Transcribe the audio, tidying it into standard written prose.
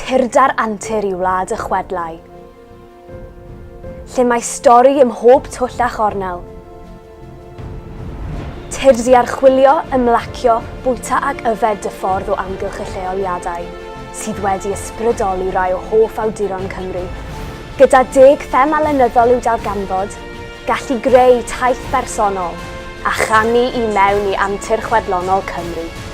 Turdar antur I wlad y chwedlau, lle mae stori ym mhob twll a chornel. Tyrd I archwilio, ymlacio, bwyta ag yfed y ffordd o amgylch y lleoliadau, sydd wedi ysbrydoli rai o hoff awduron Cymru. Gyda 10 them alenyddol i'w darganfod, gallu greu taith bersonol a chanu I mewn I antur chwedlonol Cymru.